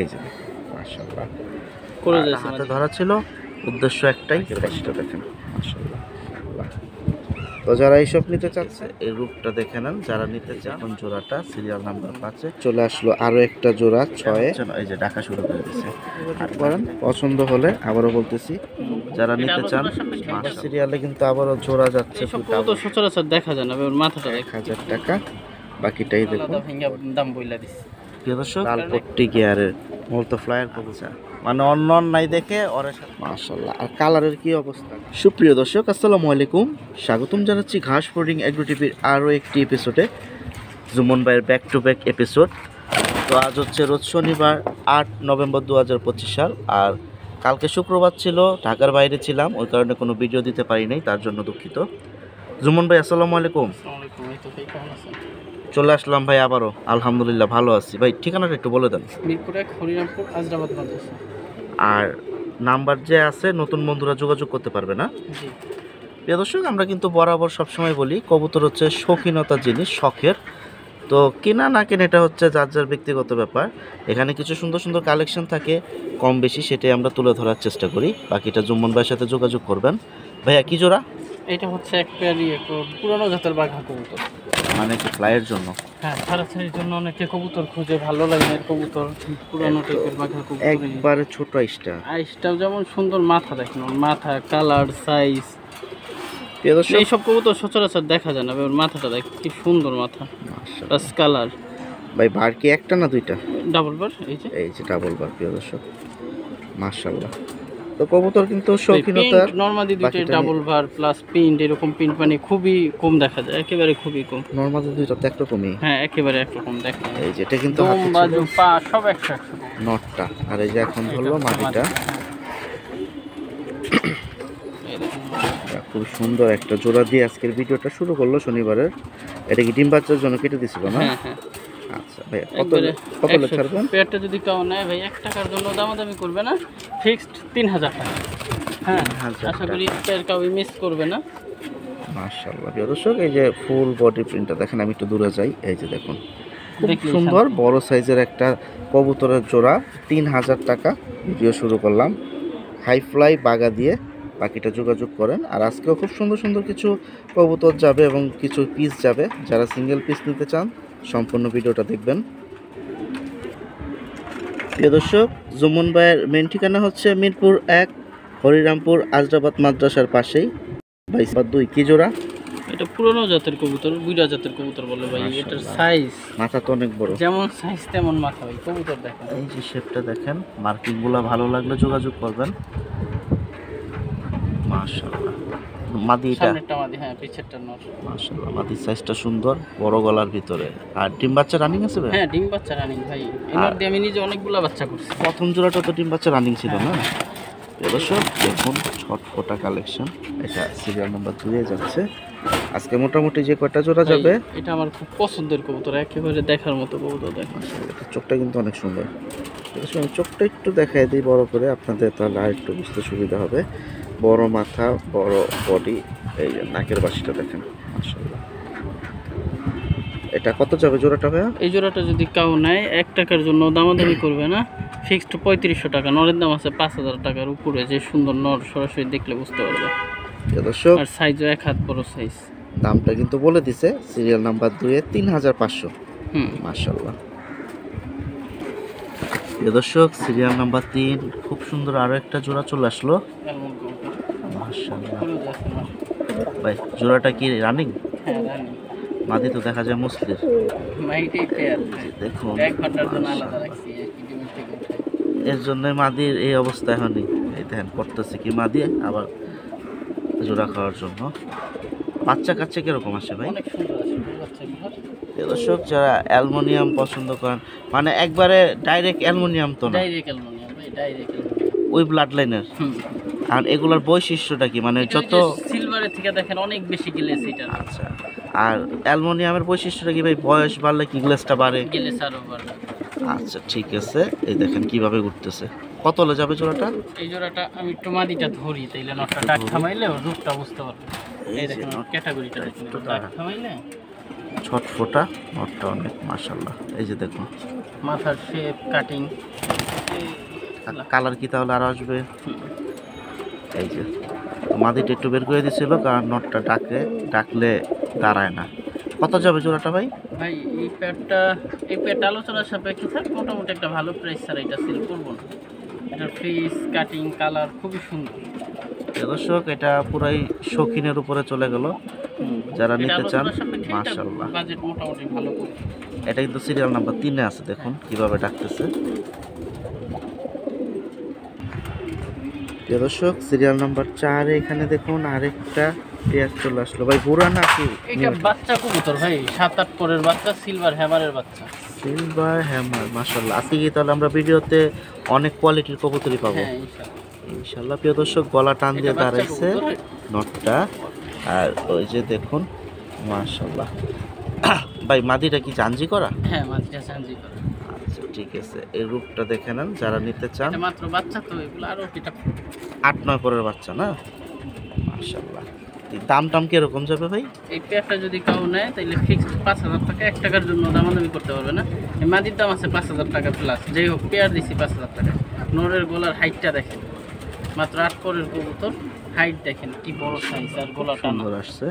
এই যে মাশাআল্লাহ হাতে ধরা ছিল, উদ্দেশ্য একটাই, সেটা দেখেন মাশাআল্লাহ। তো যারা এইসব নিতে চাচ্ছে এই রূপটা দেখে নেন, যারা নিতে চান। এখন জোড়াটা সিরিয়াল নাম্বার 5-এ চলে আসলো, আরো একটা জোড়া 6-এ এই যে ডাকা শুরু করে দিয়েছে। আর করেন পছন্দ হলে আবারও বলতেছি, যারা নিতে চান সিরিয়ালে কিন্তু আবারও জোড়া যাচ্ছে। সচরাচর দেখা যায় না, মাথাটা 1000 টাকা, বাকিটাই দেখুন দাম বইলা দিচ্ছে। লাল পট্টি গিয়ারের মূলত ফ্লায়ার কবুতর, মানে অন্য নাই দেখে ওর সাথে মাশাআল্লাহ। আর কালারের কি অবস্থা। সুপ্রিয় দর্শক আসসালামু আলাইকুম, স্বাগতম জানাচ্ছি ঘাস ব্রিডিং এগ্রো টিভির আরও একটি এপিসোডে, জুমন ভাইয়ের ব্যাক টু ব্যাক এপিসোড। তো আজ হচ্ছে রোজ শনিবার 8 নভেম্বর 2025 সাল। আর কালকে শুক্রবার ছিল, ঢাকার বাইরে ছিলাম, ওই কারণে কোনো ভিডিও দিতে পারি নাই, তার জন্য দুঃখিত। জুমন ভাই আসসালামু আলাইকুম। চলে আসলাম ভাই আবারও, আলহামদুলিল্লাহ ভালো আছি ভাই। ঠিকানাটা একটু বলে দেন। মিরপুর 1 হরিরামপুর আজরাবাদ মাদ্রাসা। আর নাম্বার যে আছে, নতুন বন্ধুরা যোগাযোগ করতে পারবে না। প্রিয় দর্শক, আমরা কিন্তু বরাবর সবসময় বলি কবুতর হচ্ছে শৌখিনতা জিনিস, শখের। তো কেনা না কেনা এটা হচ্ছে যার যার ব্যক্তিগত ব্যাপার। এখানে কিছু সুন্দর সুন্দর কালেকশন থাকে, কম বেশি সেটাই আমরা তুলে ধরার চেষ্টা করি। বাকিটা জুম্মন ভাইয়ের সাথে যোগাযোগ করবেন। ভাইয়া কি জোড়া? এটা হচ্ছে এক পেয়ারি পুরানো জাতের বাঘা কবুতর, মানে কি ফ্লাইয়ের জন্য? হ্যাঁ, ছাড়াছাড়ির জন্য অনেকে কবুতর খুঁজে, ভালো লাগে না কবুতর, পুরানো টাইপের বাঘা কবুতর। একবারে ছোট আইসটাও যেমন সুন্দর, মাথা দেখেন, মাথা, কালার, সাইজ। এইসব কবুতর সচরাচর দেখা যায় না, মাথাটা দেখ কি সুন্দর মাথা, প্লাস কালার। ভাই বার কি একটা না দুইটা? ডাবল বার। এই যে ডাবল বার। প্রিয় দর্শক মাশাআল্লাহ। তো কবুতর কিন্তু শৌখিনতা, নরমালি দুইটা ডাবল বার প্লাস প্রিন্ট, এরকম প্রিন্ট মানে খুবই কম দেখা যায়, একেবারে খুবই কম। নরমালি দুইটা তো একরকমই, হ্যাঁ একেবারে একরকম দেখা যায়। এই যেটা কিন্তু পা সব একশো নটটা। আর এই যে এখন ধরলো মাটিটা, খুব সুন্দর একটা জোড়া দিয়ে আজকের ভিডিওটা শুরু করলো শনিবারের। এটা কি ডিম বাচ্চার জন্য কেটে দিছিল না? আচ্ছা ভাই, কত ছাড়বেন? পেয়ারটা যদি কেউ নেয় ভাই 1 টাকার জন্য দামাদামি করবে না, ফিক্সড 3000 টাকা। হ্যাঁ, আশা করি কেউ মিস করবে না। মাশাআল্লাহ। প্রিয় দর্শক, এই যে ফুল বডি প্রিন্টটা দেখেন, আমি একটু দূরে যাই। এই যে দেখুন, খুব সুন্দর বড় সাইজের একটা কবুতরের জোড়া, 3000 টাকা। ভিডিও শুরু করলাম হাই ফ্লাই বাগা দিয়ে, বাকিটা যোগাযোগ করেন। আর আজকেও খুব সুন্দর সুন্দর কিছু কবুতর যাবে এবং কিছু পিস যাবে। যারা সিঙ্গেল পিস নিতে চান সম্পূর্ণ ভিডিওটা দেখবেন। প্রিয় দর্শক, জুমন ভাইয়ের মেন ঠিকানা হচ্ছে মিরপুর 1 হরিরামপুর আজরাবাদ মাদ্রাসার পাশেই। 22 কি জোড়া? এটা পুরনো জাতের কবুতর, বুইড়া জাতের কবুতর বলে ভাই। এটার সাইজ, মাথা তো অনেক বড়, যেমন সাইজ তেমন মাথা ভাই। কবুতর দেখেন, এই যে শেপটা দেখেন, মার্কিংগুলো ভালো লাগলে যোগাযোগ করবেন। মাশাআল্লাহ। মাদিটা সামনেরটা মাদি, হ্যাঁ পিছেরটা নর। মাশাআল্লাহ, মাদির সাইজটা সুন্দর, বড় গলার ভিতরে। আর ডিম বাচ্চা রানিং আছে ভাই? হ্যাঁ ডিম বাচ্চা রানিং ভাই। এনার দিয়ে আমি নিজে অনেকগুলা বাচ্চা করছি। প্রথম জোড়াটা তো ডিম বাচ্চা রানিং ছিল না? দর্শক দেখুন, ছটফটা কালেকশন। এটা সিরিয়াল নাম্বার 2-এ যাচ্ছে। আজকে মোটামুটি যে কয়টা জোড়া যাবে, এটা আমার খুব পছন্দের কবুতর, একেবারে দেখার মতো কবুতর। দেখেন চোখটা কিন্তু অনেক সুন্দর। চোখটা একটু দেখাই দিই বড় করে আপনাদের, তাহলে আর একটু বুঝতে সুবিধা হবে। বড় মাথা, বড় বডি, এই যে নাকের বাসিটা দেখেন মাশাআল্লাহ। এটা কত যাবে জোড়াটা ভাইয়া? এই জোড়াটা যদি কেউ নেয় 1 টাকার জন্য দামাদামি করবে না, ফিক্সড 3500 টাকা। নরের দাম আছে 5000 টাকার উপরে। যে সুন্দর নর, সরাসরি দেখলে বুঝতে পারবে। দর্শক, আর সাইজও 1 হাত বড় সাইজ। দামটা কিন্তু বলে দিছে, সিরিয়াল নাম্বার 2-এ 3500। মাশাআল্লাহ। দর্শক, সিরিয়াল নাম্বার 3 খুব সুন্দর আরো একটা জোড়া চলে আসলো। মাশাআল্লাহ ভাই, জোড়াটা কি রানিং? হ্যাঁ রানিং। মাদি তো দেখা যায় মুসলির। মাইটি পেয়ার দেখুন, 1 ঘন্টার জন্য আলাদা রাখছি এর জন্য মাদির এই অবস্থা এখনই। এই দেখেন করতেছে কি মাদি, আবার জোড়া খাওয়ার জন্য। বাচ্চা কাচ্চা কিরকম আসে ভাই? অনেক সুন্দর আসে। দর্শক, যারা অ্যালুমিনিয়াম পছন্দ করেন, মানে একবারে ডাইরেক্ট অ্যালুমিনিয়াম তো না, ডাইরেক্ট অ্যালুমিনিয়াম ভাই, ডাইরেক্ট ওই ব্লাড লাইনের। আর এগুলোর বৈশিষ্ট্যটা কি, মানে যত সিলভারের থেকে দেখেন অনেক বেশি গ্লেজ এটা। আচ্ছা, আর অ্যালুমিনিয়ামের বৈশিষ্ট্যটা কি ভাই, বয়স বাড়লে কি গ্লেজটা বাড়ে? গ্লেজ আরো বাড়ে। আচ্ছা ঠিক আছে, এই দেখেন কিভাবে ঘুরতেছে। কত হলে যাবে জোড়াটা? এই জোড়াটা আমি একটু মাদিটা ধরি, তাইলে নটটা ডাক থামাইলে ওর রূপটা বুঝতে পারবে। এই দেখেন ওর ক্যাটাগরিটা দেখেন, ডাক থামাইলে ছটফটা নটটা অনেক মাশাআল্লাহ। এই যে দেখুন মাথার শেপ, কাটিং কালার কি তাহলে আরো আসবে? এই যে মাদিটা একটু বের করে দিছিল, কারণ নটটা ডাকলে দাঁড়ায় না। কত যাবে জোড়াটা ভাই? ভাই এই প্যাডটা আলোচনার সাপেক্ষে থাক, মোটামুটি একটা ভালো প্রাইস ছাড়া এটা সেল করবো না। এটার ফেস কাটিং কালার খুবই সুন্দর। দর্শক এটা পুরাই শৌখিনের উপরে চলে গেল, যারা নিতে চান মাশাআল্লাহ। বাজেট মোটামুটি ভালো করে। এটা কিন্তু সিরিয়াল নাম্বার 3 এ আছে, দেখুন কিভাবে ডাকতেছে। প্রিয় দর্শক সিরিয়াল নাম্বার 4 এখানে দেখুন আরেকটা পেয়ার চলে আসলো ভাই। বুড়া নাকি এটা বাচ্চা কবুতর ভাই, 7-8 পরের বাচ্চা, সিলভার হ্যামারের বাচ্চা। সিলভার হ্যামার মাশাআল্লাহ। আজকে কি তাহলে আমরা ভিডিওতে অনেক কোয়ালিটির কবুতরই পাবো হ্যাঁ ইনশাআল্লাহ। ইনশাআল্লাহ। প্রিয় দর্শক গলা টান দিয়ে দাঁড়াইছে নটটা, আর ওই যে দেখুন মাশাআল্লাহ। ভাই মাদিটা কি জাঞ্জি করা? হ্যাঁ মাদিটা জাঞ্জি করা। আচ্ছা ঠিক আছে, এই রূপটা দেখে নেন যারা নিতে চান। এটা মাত্র বাচ্চা তো, এগুলো আরো এটা 8-9 পরের বাচ্চা না মাশাআল্লাহ। দাম টাম কিরকম যাবে ভাই? এই পেয়ারটা যদি কেউ নেয় তাহলে ফিক্সড 5000 টাকা, 1 টাকার জন্য দামাদামি করতে পারবে না। এই মাদির দাম আছে 5000 টাকা প্লাস, যাই হোক পেয়ার দিছি 5000 টাকা। নরের গলার হাইটটা দেখেন, মাত্র 8 পরের কবুতর, হাইট দেখেন কি বড় সাইজ, আর গলা টানা সুন্দর আসছে।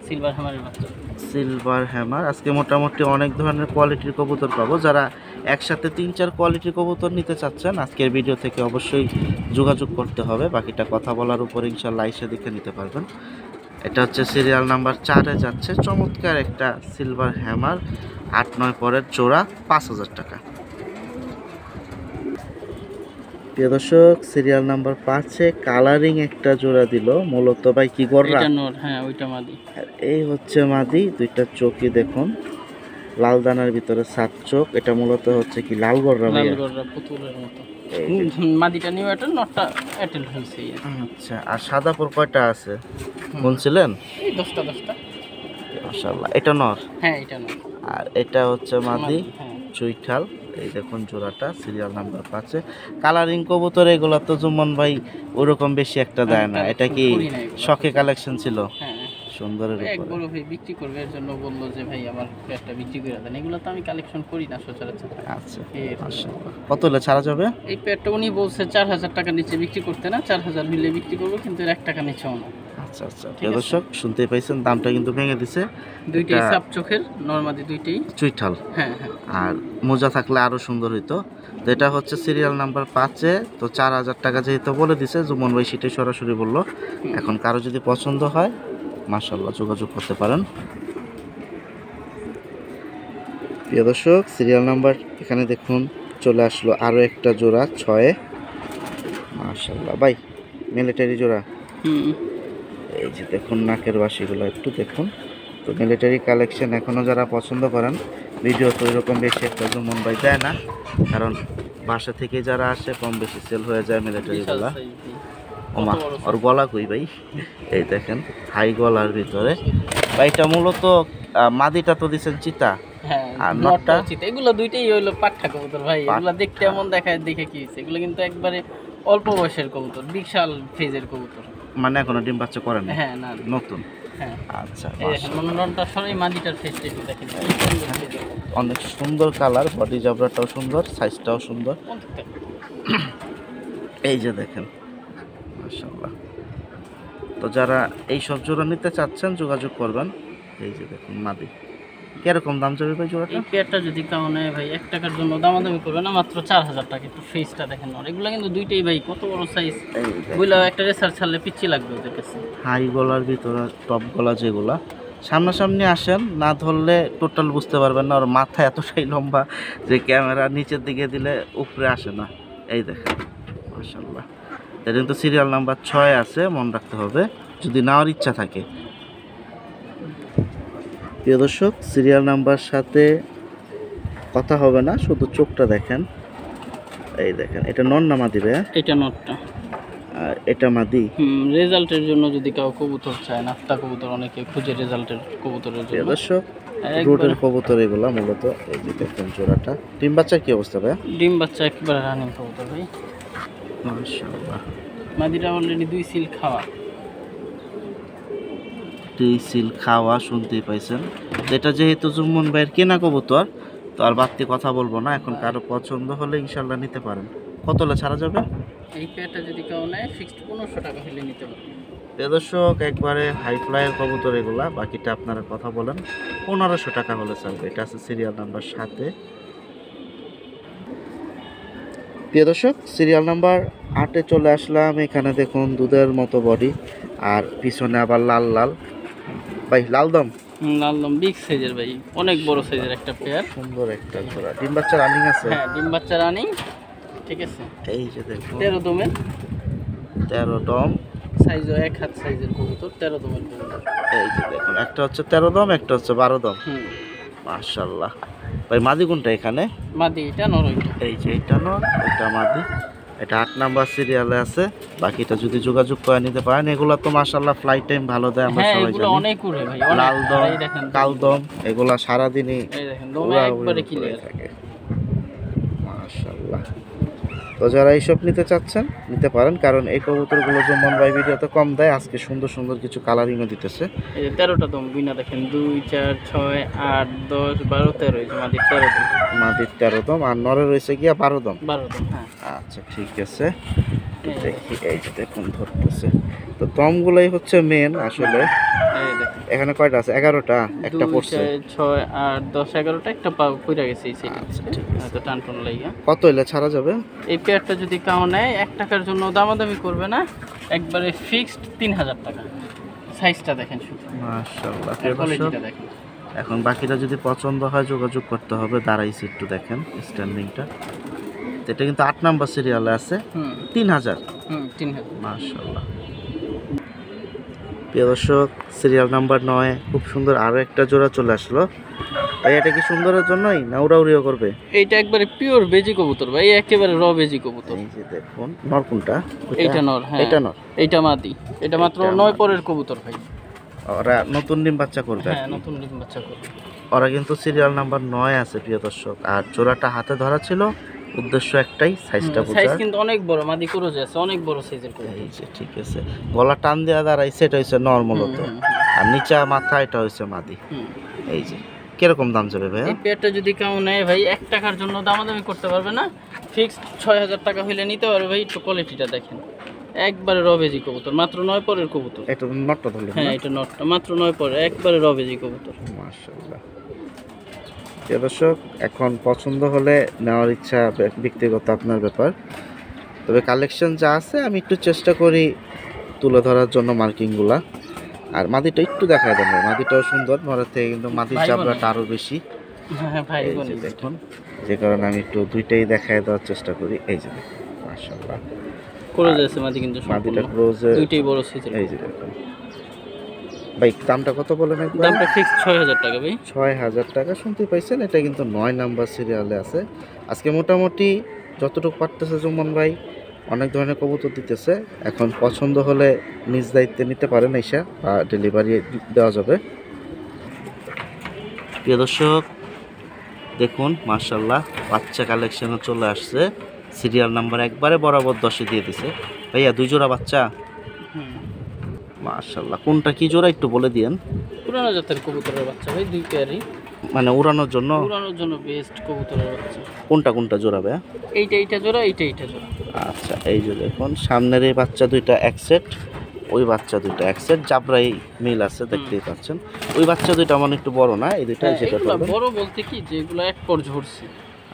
সিলভার হ্যামারের বাচ্চা। সিলভার হ্যামার আজকে মোটামুটি অনেক ধরনের কোয়ালিটির কবুতর পাবো। যারা একসাথে 3-4 কোয়ালিটির কবুতর নিতে চাচ্ছেন আজকের ভিডিও থেকে অবশ্যই যোগাযোগ করতে হবে। বাকিটা কথা বলার উপর ইনশাল্লাহ এসে দেখে নিতে পারবেন। এটা হচ্ছে সিরিয়াল নাম্বার 4 এ যাচ্ছে চমৎকার একটা সিলভার হ্যামার, 8-9 পরের জোড়া, 5000 টাকা। প্রিয় দর্শক সিরিয়াল নাম্বার 5 এ কালারিং একটা জোড়া দিল, মূলত ভাই কি গররা? এটা নর, হ্যাঁ ওইটা মাদি। আর এই হচ্ছে মাদি, দুইটা চোখই দেখুন লাল দানার ভিতরে 7 চোখ। এটা মূলত হচ্ছে কি লাল গররা? লাল গররা পুতুলের মতো। মাদিটা নিউ এটার, নটটা এটেল হইছে। আচ্ছা, আর সাদা পর কয়টা আছে বলছিলেন? এই 10টা। মাশাআল্লাহ। এটা নর? হ্যাঁ এটা নর। আর এটা হচ্ছে মাদি হ্যাঁ। চুইঠাল। এই দেখুন জোড়াটা সিরিয়াল নাম্বার 5 এ। কালারিং কবুতর এগুলো তো জুম্মন ভাই ওরকম বেশি একটা দেয় না, এটা কি শখে কালেকশন ছিল? হ্যাঁ সুন্দরের এক উপরে। বড় ভাই বিক্রি করবে, এর জন্য বললো যে ভাই আমার একটা বিক্রি করে দেন। এগুলো তো আমি কালেকশন করি না সচরাচর। আচ্ছা এর মাশাআল্লাহ। কত হলে ছাড়া যাবে? এই পেয়ারটা উনি বলছে 4000 টাকার নিচে বিক্রি করতে না, 4000 হইলে বিক্রি করবো, কিন্তু এর 1 টাকা নিচেও না। আচ্ছা আচ্ছা প্রিয় দর্শক শুনতেই পাইছেন, দামটা কিন্তু ভেঙে দিছে। দুইটাই সাপ চোখের, নরমাদি দুইটাই চুইঠাল। হ্যাঁ। আর মোজা থাকলে আরো সুন্দর হইতো। তো এটা হচ্ছে সিরিয়াল নাম্বার 5 এ। তো 4000 টাকা যেহেতু বলে দিছে জুমন ভাই, সেটাই সরাসরি বললো। এখন কারো যদি পছন্দ হয় মাশাআল্লাহ যোগাযোগ করতে পারেন। প্রিয় দর্শক সিরিয়াল নাম্বার এখানে দেখুন চলে আসলো আরো একটা জোড়া 6 এ। মাশাআল্লাহ ভাই মিলিটারি জোড়া। এই যে দেখুন নাকের বাসিগুলো একটু দেখুন। তো মিলিটারি কালেকশন এখনও যারা পছন্দ করেন, ভিডিও তো এরকম বেশি একটা জুমন ভাই দেয় না, কারণ বাসা থেকে যারা আসে কম বেশি সেল হয়ে যায় মিলিটারিগুলা। ওমা ওর গলা কই ভাই? এই দেখেন হাই গলার ভিতরে ভাই। এটা মূলত মাদিটা তো দিচ্ছেন চিতা, হ্যাঁ আর নটটা চিতা। এগুলো দুইটাই হইলো পাঠা কবুতর ভাই। এগুলো দেখতে এমন দেখায়, দেখে কি হয়েছে, এগুলো কিন্তু একবারে অল্প বয়সের কবুতর, বিশাল ফেজের কবুতর। মানে এখনো ডিম বাচ্চা করেন? হ্যাঁ না নতুন। হ্যাঁ আচ্ছা মনোরমটা সরাই মাদিটার ফেসটা একটু দেখেন, অনেক সুন্দর কালার, বডি জাবরাটাও সুন্দর, সাইজটাও সুন্দর। এই যে দেখেন মাশাআল্লাহ। তো যারা এই সব জোড়া নিতে চাচ্ছেন যোগাযোগ করবেন। এই যে দেখুন মাদি, কিরকম দাম যাবে ভাই জোড়াটা? এই পেয়ারটা যদি কেউ নেয় ভাই 1 টাকার জন্য দামাদামি করবে না, মাত্র 4000 টাকা। একটু ফেসটা দেখেন, এগুলো কিন্তু দুইটাই ভাই কত বড় সাইজ। বুঝলাম একটা রেসার ছাড়লে পিচ্ছি লাগবে ওদের কাছে। হাই গলার ভিতরে টপ গলা যেগুলা, সামনাসামনি আসেন না ধরলে টোটাল বুঝতে পারবেন না। ওর মাথা এতটাই লম্বা যে ক্যামেরা নিচের দিকে দিলে উপরে আসে না। এই দেখেন মাশাআল্লাহ। এটা কিন্তু সিরিয়াল নাম্বার 6 আছে, মনে রাখতে হবে যদি নেওয়ার ইচ্ছা থাকে। প্রিয় দর্শক সিরিয়াল নাম্বার সাথে কথা হবে না, শুধু চোখটা দেখেন। এই দেখেন এটা নর না মাদি রে? এটা নটটা, আর এটা মাদি। রেজাল্টের জন্য যদি কাউ কবুতর চায়, নাফতা কবুতর অনেকে খুঁজে রেজাল্টের কবুতরের প্রিয় জন্য। দর্শক রুটের কবুতর এগুলা মূলত। এই যে দেখেন জোড়াটা, ডিম বাচ্চার কি অবস্থা ভাই? ডিম বাচ্চা একবারে রানিং কবুতর ভাই মাশাআল্লাহ। মাদিরা অলরেডি 2 সিল খাওয়া। 2 সিল খাওয়া শুনতেই পাইছেন। এটা যেহেতু জুম্মন ভাইয়ের কেনা কবুতর, তো আর বাড়তি কথা বলবো না। এখন কারো পছন্দ হলে ইনশাল্লাহ নিতে পারেন। কত হলে ছাড়া যাবে? এই পেয়ারটা যদি কেউ নেয় ফিক্সড 1500 টাকা হলে নিতে পারবে। প্রিয় দর্শক, একবারে হাই ফ্লাইয়ের কবুতর এগুলা, বাকিটা আপনারা কথা বলেন। 1500 টাকা হলে চলবে। এটা আছে সিরিয়াল নাম্বার 7-এ। প্রিয় দর্শক, সিরিয়াল নাম্বার 8-এ চলে আসলাম। এখানে দেখুন দুধের মতো বডি, আর পিছনে আবার লাল লাল। ভাই লাল দম, লাল দম বিগ সাইজের ভাই, অনেক বড় সাইজের একটা পেয়ার। সুন্দর একটা জোড়া। ডিম বাচ্চা রানিং আছে? হ্যাঁ, ডিম বাচ্চা রানিং। ঠিক আছে, এই যে দেখুন 13 দমের, 13 দম। সাইজও এক হাত সাইজের কবুতর, 13 দমের কবুতর। এই যে দেখুন, একটা হচ্ছে 13 দম, একটা হচ্ছে 12 দম। মাশাআল্লাহ। ভাই মাদি কোনটা এখানে? মাদি এটা, নর ওইটা। এই যে এটা নর, এটা মাদি। এটা 8 নাম্বার সিরিয়ালে আছে। বাকিটা যদি যোগাযোগ করে নিতে পারেন। এগুলো তো মাশাআল্লাহ ফ্লাইট টাইম ভালো দেয়, আমরা হ্যাঁ, সবাই এগুলো জানি। অনেক উড়ে ভাই, লাল অনেক। দম, এই দেখেন কাল দম, এগুলা সারাদিনই এই দেখেন দমে উড়াউড়ি একবারে করে ক্লিয়ার। থাকে। মাশাআল্লাহ। তো যারা এইসব নিতে চাচ্ছেন নিতে পারেন, কারণ এই কবুতরগুলো জুম্মন ভাই ভিডিওতে কম দেয়। আজকে সুন্দর সুন্দর কিছু কালারিংও দিতেছে। এই যে 13টা দম বিনা দেখেন, 2 4 6 8 10 12 13, এই যে মাদির 13 দম। মাদির 13 দম, আর নরে রয়েছে গিয়া 12 দম। 12 দম, হ্যাঁ। আচ্ছা ঠিক আছে, দেখি। এই যে দেখুন ধরতেছে। তো দমগুলাই হচ্ছে মেন আসলে। এই দেখেন এখানে কয়টা আছে? 11টা, একটা 2 পড়ছে। 4 6 8 10 11টা, একটা পড়ে গেছে এই সাইডে। আচ্ছা ঠিক আছে। হয়তো টান টান লাগিয়া। কত হইলে ছাড়া যাবে? এই পেয়ারটা যদি কেউ নেয় 1 টাকার জন্য দামাদামি করবে না, একবারে ফিক্সড 3000 টাকা। সাইজটা দেখেন শুধু, মাশাআল্লাহ। কোয়ালিটিটা দেখেন। এখন বাকিটা যদি পছন্দ হয় যোগাযোগ করতে হবে। দাঁড়াইছি একটু দেখেন স্ট্যান্ডিংটা। এটা কিন্তু 8 নাম্বার সিরিয়ালে আছে। 3000। 3000। মাশাআল্লাহ। প্রিয় দর্শক, সিরিয়াল নাম্বার 9 খুব সুন্দর আরো একটা জোড়া চলে আসলো। ভাই এটা কি সুন্দরের জন্যই না উড়াউড়িও করবে? এইটা একবারে পিওর বেজি কবুতর ভাই, একেবারে র বেজি কবুতর। এই যে দেখুন, নর কোনটা? এইটা নর, হ্যাঁ। এটা নর, এইটা মাদি। এটা মাত্র এটা 9 মাদি। পরের কবুতর ভাই। ওরা নতুন ডিম বাচ্চা করবে। হ্যাঁ, নতুন ডিম বাচ্চা করবে। ওরা কিন্তু সিরিয়াল নাম্বার 9 আছে প্রিয় দর্শক। আর জোড়াটা হাতে ধরা ছিল, উদ্দেশ্য একটাই, সাইজটা সাইজ বোঝা। কিন্তু অনেক বড়, মাদি ক্রোজ আছে, অনেক বড় সাইজের কবুতর। এই যে ঠিক আছে, গলা টান দেওয়া দাঁড়াইছে, এটা হচ্ছে নর্মালত। আর নিচা মাথা এটা হচ্ছে মাদি। এই যে কিরকম দাম যাবে ভাই? এই পেয়ারটা যদি কেউ নেয় ভাই 1 টাকার জন্য দামাদামি করতে পারবে না, ফিক্সড 6000 টাকা হইলে নিতে পারবে ভাই। একটু কোয়ালিটিটা দেখেন, একবারে রবেজি কবুতর, মাত্র 9 পরের কবুতর। এটা নটটা ধরলে? হ্যাঁ, এটা নটটা মাত্র 9 পরে, একবারে রবেজি কবুতর। মাশাআল্লাহ। প্রিয় দর্শক, এখন পছন্দ হলে নেওয়ার ইচ্ছা ব্যক্তিগত আপনার ব্যাপার। তবে কালেকশন যা আছে আমি একটু চেষ্টা করি তুলে ধরার জন্য মার্কিংগুলা। আর মাদিটা একটু দেখায় দেন, মাদিটাও সুন্দর নরের থেকে, কিন্তু মাদির ভাই চামড়াটা আরো বেশি। হ্যাঁ ভাই, এই যে দেখুন, যে কারণে আমি একটু দুইটাই দেখায় দেওয়ার চেষ্টা করি। এই যে দেখুন, মাশাআল্লাহ। ক্রোজ আছে মাদি, কিন্তু মাদিটা সম্পূর্ণ ক্লোজে, দুইটাই বড় সাইজের। এই যে দেখুন। ভাই দামটা কত বলেন একবার? দামটা ফিক্সড 6000 টাকা ভাই। 6000 টাকা শুনতে পাইছেন। এটা কিন্তু 9 নাম্বার সিরিয়ালে আছে। আজকে মোটামুটি যতটুকু পারতেছে জুম্মন ভাই অনেক ধরনের কবুতর দিতেছে। এখন পছন্দ হলে নিজ দায়িত্বে নিতে পারেন এসে, বা ডেলিভারি দেওয়া যাবে। প্রিয় দর্শক দেখুন, মাশাআল্লাহ বাচ্চা কালেকশনও চলে আসছে। সিরিয়াল নাম্বার একবারে বরাবর 10-এ দিয়ে দিছে। ভাইয়া 2 জোড়া বাচ্চা। মাশাআল্লাহ। কোনটা কি জোড়া একটু বলে দিয়েন। পুরানো জাতের কবুতরের বাচ্চা ভাই, 2 পেয়ারই। মানে উড়ানোর জন্য? উড়ানোর জন্য বেস্ট কবুতরের বাচ্চা। কোনটা কোনটা জোড়া ভাইয়া? এইটা জোড়া, এইটা জোড়া। আচ্ছা, এই যে দেখুন সামনের এই বাচ্চা দুইটা এক সেট, ওই বাচ্চা দুইটা এক সেট, জাবরাই মিল আছে দেখতেই পাচ্ছেন। ওই বাচ্চা দুইটা মানে একটু বড় না, এই দুইটা যেটা এগুলা বলবেন। বড় বলতে কি, যে এগুলো এক পর ঝরছে।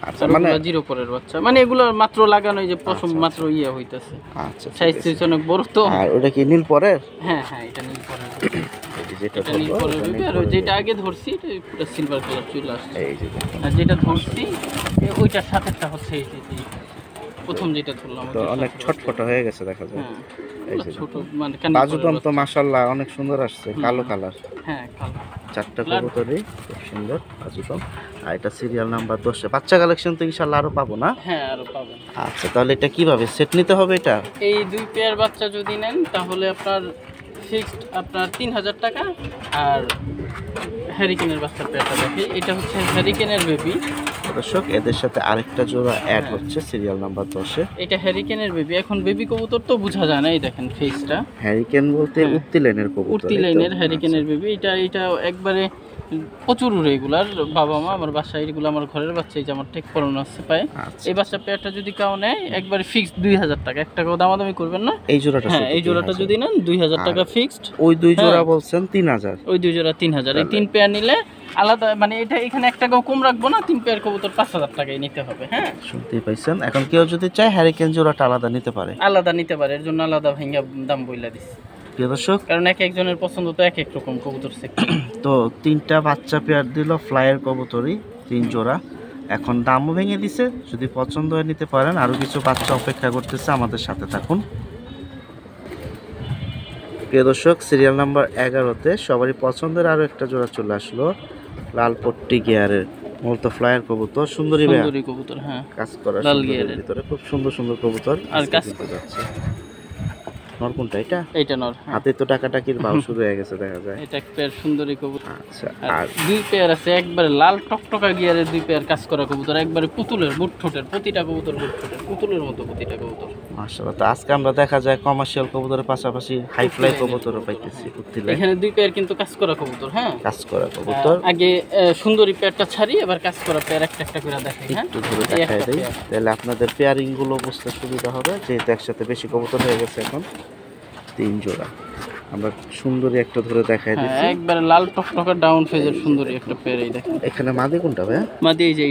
আচ্ছা, মানে মানে 0 পরের বাচ্চা, মানে এগুলো মাত্র লাগানো, যে প্রথম আচ্ছা, মাত্র ইয়ে হইতাছে। আচ্ছা সাইজ ঠিক আছে। সাইজ অনেক বড় তো। আর ওটা কি নীল পরের? হ্যাঁ হ্যাঁ, এটা নীল পরের। এই যে যেটা এটা নীল ধরবো, পরের ওটা বেবি, নীল আর পরের যেটা বেবি। আগে ধরছি এটা পুরো সিলভার কালার চলে আসছে। এই যে দেখুন, আর যেটা ধরছি ওইটার সাথেটা হচ্ছে এই যে প্রথম যেটা ধরলাম, তো অনেক ছটফটা হয়ে গেছে দেখা যায়। হ্যাঁ, এই যে ছোট দেখুন। মানে কানি বাজুদম পরের তো মাশাআল্লাহ অনেক সুন্দর আসছে, কালো কালার। হ্যাঁ, কালো। 4টা Blood. কবুতরই খুব সুন্দর বাজুদম। আর এটা সিরিয়াল নাম্বার 10-এ। বাচ্চা কালেকশন তো ইনশাআল্লাহ আরো পাবো না? হ্যাঁ, আরো পাবেন। আচ্ছা, তাহলে এটা কিভাবে সেট নিতে হবে? এটা এই 2 পেয়ার বাচ্চা যদি নেন তাহলে আপনার ফিক্সড আপনার 3000 টাকা। আর হ্যারিকেনের বাচ্চার পেয়ারটা দেখি, এটা হচ্ছে হ্যারিকেনের বেবি, দর্শক এদের সাথে আরেকটা জোড়া অ্যাড হচ্ছে সিরিয়াল নাম্বার 10-এ। এটা হ্যারিকেনের বেবি। এখন বেবি কবুতর তো বোঝা যায় না, এই দেখেন ফেসটা। হ্যারিকেন বলতে উঠতি লাইনের কবুতর, উঠতি লাইনের হ্যারিকেনের বেবি। এটা একবারে প্রচুর উড়ে এগুলার। বাবা মা আমার বাসায় এগুলো, আমার ঘরের বাচ্চা, এই যে আমার টেক করানো আছে পায়ে। এই বাচ্চা পেয়ারটা যদি কাউ নেয় একবারে ফিক্সড 2000 টাকা, 1 টাকাও দামাদামি করবেন না। এই জোড়াটা হ্যাঁ, এই জোড়াটা যদি নেন 2000 টাকা ফিক্সড। ওই দুই জোড়া বলছেন 3000, ওই দুই জোড়া 3000। এই 3 পেয়ার নিলে আলাদা, মানে এটা এখানে 1 টাকাও কম রাখবো না। 3 পেয়ার কবুতর 5000 টাকায় নিতে হবে। হ্যাঁ, শুনতেই পাইছেন। এখন কেউ যদি চায় হ্যারিকেন জোড়াটা আলাদা নিতে পারে, আলাদা নিতে পারে। এর জন্য আলাদা ভাঙা দাম বইলা দিছি, প্রিয় দর্শক। কারণ এক একজনের পছন্দ তো এক এক রকম কবুতর সেক্টর। তো 3টা বাচ্চা পেয়ার দিল ফ্লাইয়ের কবুতরই, 3 জোড়া। এখন দামও ভেঙে দিছে, যদি পছন্দ হয় নিতে পারেন। আরও কিছু বাচ্চা অপেক্ষা করতেছে, আমাদের সাথে থাকুন। প্রিয় দর্শক, সিরিয়াল নাম্বার 11-তে সবারই পছন্দের আরও একটা জোড়া চলে আসলো, লাল পট্টি গিয়ারের মূলত ফ্লাইয়ার কবুতর। সুন্দরী কবুতর, হ্যাঁ, কাজ করা লাল গিয়ারের ভিতরে খুব সুন্দর সুন্দর কবুতর। আর কাজ যাচ্ছে নর কোনটা? এইটা নর। হাতে তো টাকাটাকির ভাও শুরু হয়ে গেছে দেখা যায়। এটা এক পেয়ার সুন্দরী কবুতর। আচ্ছা, আর 2 পেয়ার আছে একবারে লাল টকটকা গিয়ারের 2 পেয়ার কাজ করা কবুতর, একবারে পুতুলের বুট ঠোঁটের। প্রতিটা কবুতর বুট ঠোঁটের, পুতুলের মতো প্রতিটা কবুতর। মাশাআল্লাহ। তো আজকে আমরা দেখা যায় কমার্শিয়াল কবুতরের পাশাপাশি হাই ফ্লাই কবুতরও পাইতেছি। এখানে 2 পেয়ার কিন্তু কাজ করা কবুতর। হ্যাঁ, কাজ করা কবুতর। আগে সুন্দরী পেয়ারটা ছাড়ি, এবার কাজ করা পেয়ার একটা একটা করে দেখাই। হ্যাঁ, একটু ধরে দেখাই দেই, তাহলে আপনাদের পেয়ারিং গুলো বুঝতে সুবিধা হবে। যেহেতু একসাথে বেশি কবুতর হয়ে গেছে, এখন 3 জোড়া। আমরা সুন্দরী একটা ধরে দেখাই দিচ্ছি, একবারে লাল টকটকা ডাউন ফেজের সুন্দরী একটা পেয়ার। এই দেখেন এখানে মাদি কোনটা ভাই? মাদি এই যে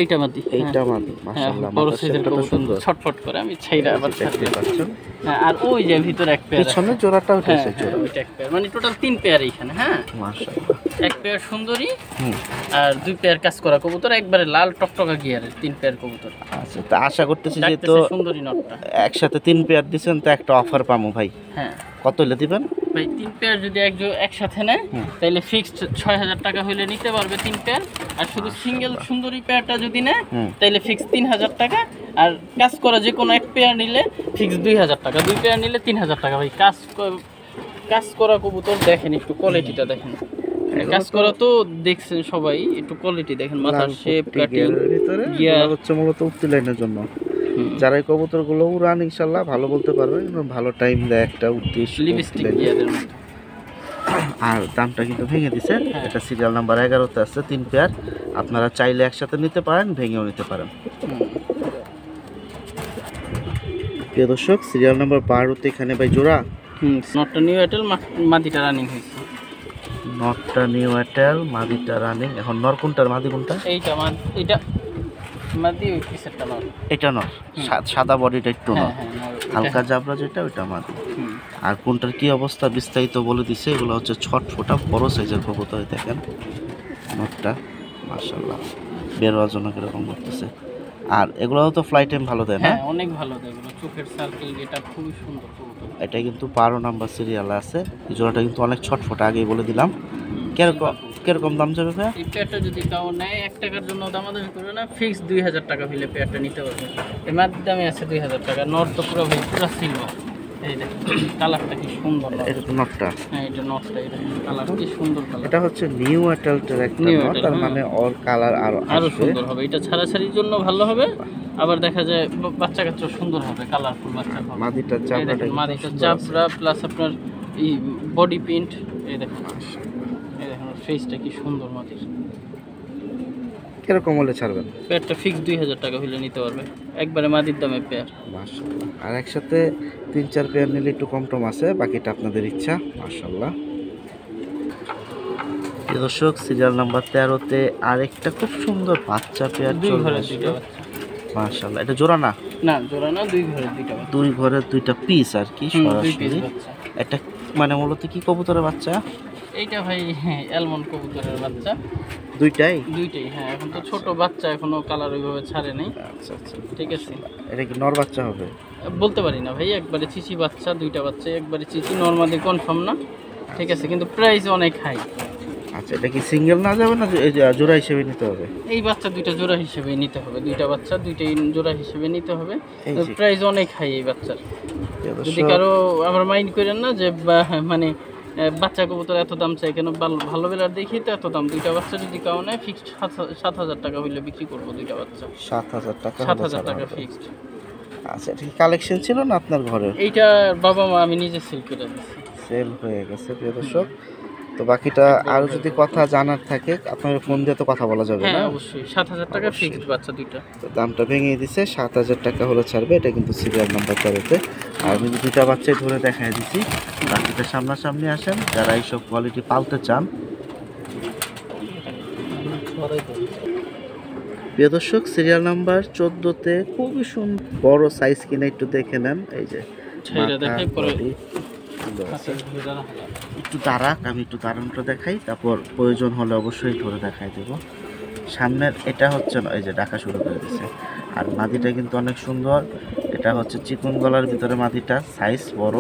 এইটা মাদি। এইটা মাদি। মাশাআল্লাহ, বড় সাইজের কবুতর, সুন্দর ছটফট করে। আমি ছাইরা আবার দেখতে পাচ্ছেন। হ্যাঁ, আর ওই যে ভিতরে এক পেয়ার, পিছনে জোড়াটা উঠেছে জোড়া, ওইটা এক পেয়ার, মানে টোটাল 3 পেয়ার এখানে। হ্যাঁ, মাশাআল্লাহ। 1 পেয়ার সুন্দরী আর 2 পেয়ার কাজ করা কবুতর, একবারে লাল টকটকা গিয়ারের 3 পেয়ার কবুতর। আচ্ছা, তো আশা করতেছি যে তো সুন্দরী নটটা একসাথে 3 পেয়ার দিবেন, তো একটা অফার পাবো ভাই। হ্যাঁ, কত হলে দিবেন ভাই? 3 পেয়ার যদি একসাথে নেয় তাহলে ফিক্সড 6000 টাকা হইলে নিতে পারবে 3 পেয়ার। আর শুধু সিঙ্গেল সুন্দরী পেয়ারটা যদি নেয় তাহলে ফিক্স 3000 টাকা। আর কাজ করা যে কোনো 1 পেয়ার নিলে ফিক্স 2000 টাকা। 2 পেয়ার নিলে 3000 টাকা। ভাই কাজ করা কবুতর দেখেন, একটু কোয়ালিটিটা দেখেন। কাজ করা তো দেখছেন সবাই, একটু কোয়ালিটি দেখেন, মাথার শেপ, কাটিং, গিয়ার হচ্ছে মূলত উঠতি লাইনের জন্য। যারা এই কবুতরগুলো উড়ান ইনশাল্লাহ ভালো বলতে পারবে, ভালো টাইম দেয় একটা উদ্দেশ্য। লিপস্টিক গিয়ারের মতো। আর দামটা কিন্তু ভেঙে দিছে। এটা সিরিয়াল নাম্বার 11-তে আছে 3 পেয়ার। আপনারা চাইলে একসাথে নিতে পারেন, ভেঙেও নিতে পারেন। প্রিয় দর্শক, সিরিয়াল নাম্বার 12-তে এখানে ভাই জোড়া নটটা নিউ এয়ারটেল, মাদিটা রানিং হয়েছে। নটটা নিউ এয়ারটেল, মাদিটা রানিং। এখন নর কোনটার মাদি কোনটা? এইটা মাদি, ওই পিছেরটা নর। এটা নর, সাদা বডিটা একটু নর, হালকা হ্যাঁ। জাবরা যেটা ওইটা মাদি। আর কোনটার কি অবস্থা বিস্তারিত বলে দিছে। এগুলো হচ্ছে ছটফটা বড় সাইজের কবুতর। দেখেন নটটা, মাশাআল্লাহ, বের হওয়ার জন্য কিরকম করতেছে। আর এগুলো তো ফ্লাই টাইম ভালো দেয় না? হ্যাঁ, অনেক ভালো দেয় এগুলো। চোখের সার্কেল এটা খুবই সুন্দর কবুতর। এটা কিন্তু 12 নাম্বার সিরিয়ালে আছে। এই জোড়াটা কিন্তু অনেক ছটফটা, আগেই বলে দিলাম। কিরকম দাম যাবে ভাই? এই পেয়ারটা যদি কাউ নেয় 1 টাকার জন্য দামাদামি করবে না, ফিক্স 2000 টাকা হইলে পেয়ারটা নিতে পারবে। এই মাটির দামে আছে 2000 টাকা। নর তো পুরো ভাই পুরো সিলভার। এই দেখেন কালারটা কি সুন্দর। এটা তো নটটা। হ্যাঁ, এটা নটটা। এটা কালার কি সুন্দর কালার। এটা হচ্ছে নিউ এয়ারটেলটার একটা নট, তার মানে ওর কালার আরো সুন্দর হবে। এটা ছাড়াছাড়ির জন্য ভালো হবে। আবার দেখা যায় বাচ্চা কাচ্চা সুন্দর হবে, কালারফুল বাচ্চা হবে। মাদিটা চাপড়াটা, মাদিটা চাপড়া প্লাস আপনার এই বডি প্রিন্ট। এই দেখুন, ফেসটা কি সুন্দর মাদির। কিরকম হলে ছাড়বেন? পেয়ারটা ফিক্স 2000 টাকা হলে নিতে পারবে, একবারে মাদির দামে পেয়ার। মাশাআল্লাহ। আর একসাথে 3-4 পেয়ার নিলে একটু কম টম আছে, বাকিটা আপনাদের ইচ্ছা। মাশাআল্লাহ। দর্শক, সিরিয়াল নাম্বার 13-তে আরেকটা খুব সুন্দর বাচ্চা পেয়ার চলে আসলো। মাশাআল্লাহ। এটা জোড়া না? না, জোড়া না, 2 ঘরের 2টা বাচ্চা। 2 ঘরের 2টা পিস আর কি, সরাসরি। বাচ্চা। এটা মানে মূলত কি কবুতরের বাচ্চা? এইটা ভাই অ্যালমন্ড কবুতরের বাচ্চা। দুইটাই? দুইটাই, হ্যাঁ। এখন তো ছোট বাচ্চা, এখনো কালার ওইভাবে ছাড়ে নাই। আচ্ছা আচ্ছা, ঠিক আছে। এটা কি নর বাচ্চা হবে? বলতে পারি না ভাই, একবারে চিচি বাচ্চা, 2টা বাচ্চা একবারে চিচি। নরমালি কনফার্ম না, ঠিক আছে, কিন্তু প্রাইস অনেক হাই। আচ্ছা, এটা কি সিঙ্গেল না যাবে না জোড়া হিসেবে নিতে হবে? এই বাচ্চা 2টা জোড়া হিসেবে নিতে হবে। 2টা বাচ্চা 2টাই জোড়া হিসেবে নিতে হবে। প্রাইস অনেক হাই এই বাচ্চার। যদি কারো আবার মাইন্ড করেন না যে মানে বাচ্চা কবুতর এত দাম চাই কেন? ভালো ভালো বেলার দেখি তো এত দাম। দুইটা বাচ্চা যদি কাউ নেয় ফিক্সড 7,000 টাকা হইলে বিক্রি করবো দুইটা বাচ্চা। 7,000 টাকা? 7,000 টাকা ফিক্সড। আচ্ছা, ঠিক কালেকশন ছিল না আপনার ঘরে? এইটা বাবা মা আমি নিজে সেল করে দিচ্ছি। সেল হয়ে গেছে প্রিয় দর্শক। তো বাকিটা আরো যদি কথা জানার থাকে আপনার ফোন দিয়ে তো কথা বলা যাবে না? হ্যাঁ অবশ্যই 7,000 টাকা ফিক্সড বাচ্চা দুইটা। তো দামটা ভেঙে দিছে, 7,000 টাকা হলে ছাড়বে। এটা কিন্তু সিরিয়াল নাম্বার করেছে। আর আমি দুইটা বাচ্চাই ধরে দেখাই দিছি, বাকিটা সামনাসামনি আসেন যারা এইসব কোয়ালিটি পালতে চান। প্রিয় দর্শক, সিরিয়াল নাম্বার 14তে খুবই সুন্দর বড় সাইজ কিনে একটু দেখে নেন। এই যে ছেড়ে দেখাই পরে একটু দাঁড়াক, আমি একটু দাঁড়ানোটা দেখাই, তারপর প্রয়োজন হলে অবশ্যই ধরে দেখাই দেব। সামনের এটা হচ্ছে না, এই যে ডাকা শুরু করে দিচ্ছে। আর মাদিটা কিন্তু অনেক সুন্দর। এটা হচ্ছে চিকন গলার ভিতরে মাদিটা, সাইজ বড়।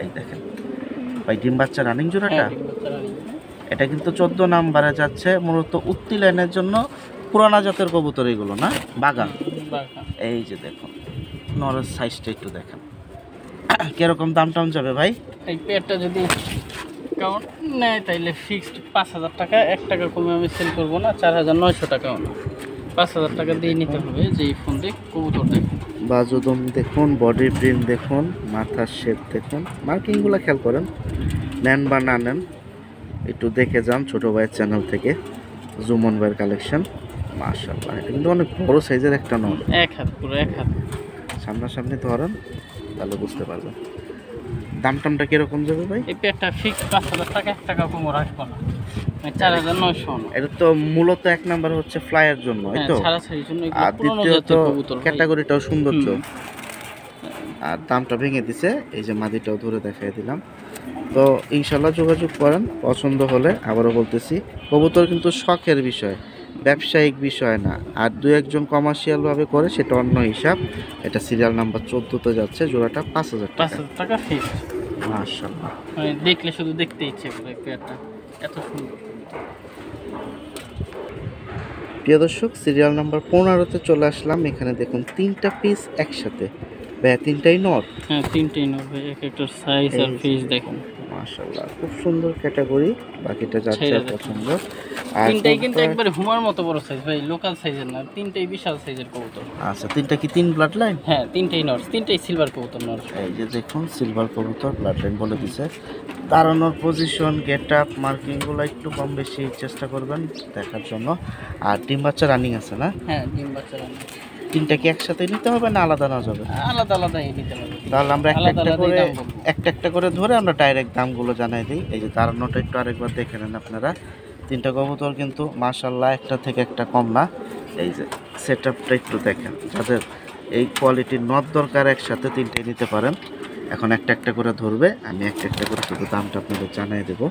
এই দেখেন ভাই, ডিম বাচ্চা রানিং জোড়াটা। এটা কিন্তু 14 নাম্বারে যাচ্ছে, মূলত উত্তি লাইনের জন্য। পুরানা জাতের কবুতর এগুলো না, বাগান। এই যে দেখুন নরের সাইজটা একটু দেখেন। কিরকম দাম টাম যাবে ভাই? এই পেয়ারটা যদি কাউন্ট নেয় তাইলে ফিক্সড 5,000 টাকা। 1 টাকা কমে আমি সেল করবো না। 4,900 টাকা। 5,000 টাকা দিয়ে নিতে হবে। যে ফোন দিয়ে কবুতর দেখুন, বাজুদম দেখুন, বডি প্রিন্ট দেখুন, মাথার শেপ দেখুন, মার্কিংগুলো খেয়াল করেন। নেন বা না নেন একটু দেখে যান ছোটো ভাইয়ের চ্যানেল থেকে, জুমন ভাইয়ের কালেকশন। মাশাআল্লাহ, এটা কিন্তু অনেক বড় সাইজের একটা নর। 1 হাত, পুরো 1 হাত। সামনাসামনি ধরেন তাহলে বুঝতে পারবেন। দাম টামটা কিরকম যাবে ভাই? এই পেয়ারটা ফিক্সড 5,000 টাকা। 1 টাকা কমে রাখবো না। 4,900। এটা তো মূলত 1 নাম্বার হচ্ছে ফ্লাইয়ের জন্য, এই তো। ছাড়াছাড়ির জন্য। আর দ্বিতীয়ত ক্যাটাগরিটাও সৌন্দর্য। আর দামটা ভেঙে দিছে। এই যে মাদিটাও ধরে দেখাই দিলাম। তো ইনশাল্লাহ যোগাযোগ করেন, পছন্দ হলে। আবারও বলতেছি, কবুতর কিন্তু শখের বিষয়, ব্যবসায়িক বিষয় না। আর 2-1 জন কমার্শিয়ালভাবে করে সেটা অন্য হিসাব। এটা সিরিয়াল নাম্বার 14তে যাচ্ছে, জোড়াটা 5,000 টাকা। 5,000 টাকা ফিক্সড। মাশাআল্লাহ, মানে দেখলে শুধু দেখতে ইচ্ছে করে পেয়ারটা, এত সুন্দর। প্রিয় দর্শক, সিরিয়াল নাম্বার 15তে চলে আসলাম। এখানে দেখুন 3টা পিস একসাথে। ভাই 3টাই নর? হ্যাঁ 3টাই নর ভাই। একটার সাইজ আর ফেস দেখুন। মাশাআল্লাহ, খুব সুন্দর ক্যাটাগরি। বাকিটা যাচ্ছে পছন্দ। আর 3টাই কিন্তু একবারে হুমার মতো বড় সাইজ ভাই, লোকাল সাইজের না। 3টাই বিশাল সাইজের কবুতর। আচ্ছা, 3টা কি 3 ব্লাড লাইন? হ্যাঁ 3টাই নর, 3টাই সিলভার কবুতর নর। এই যে দেখুন সিলভার কবুতর, ব্লাড লাইন বলে দিছে। দাঁড়ানোর পজিশন, গেট আপ, মার্কিংগুলো একটু কম বেশি চেষ্টা করবেন দেখার জন্য। আর ডিম বাচ্চা রানিং আছে না? হ্যাঁ ডিম বাচ্চা রানিং। 3টা কি একসাথে নিতে হবে না আলাদা না যাবে? আলাদা আলাদাই নিতে হবে। তাহলে আমরা একটা একটা করে ধরে আমরা ডাইরেক্ট দামগুলো জানাই দিই। এই যে দাঁড়ানোটা একটু আরেকবার দেখে নেন আপনারা। 3টা কবুতর কিন্তু মাশাআল্লাহ একটা থেকে একটা কম না। এই যে সেটআপটা একটু দেখেন। যাদের এই কোয়ালিটির নট দরকার একসাথে 3টাই নিতে পারেন। এখন একটা একটা করে ধরবে, আমি একটা একটা করে শুধু দামটা আপনাদের জানিয়ে দেবো,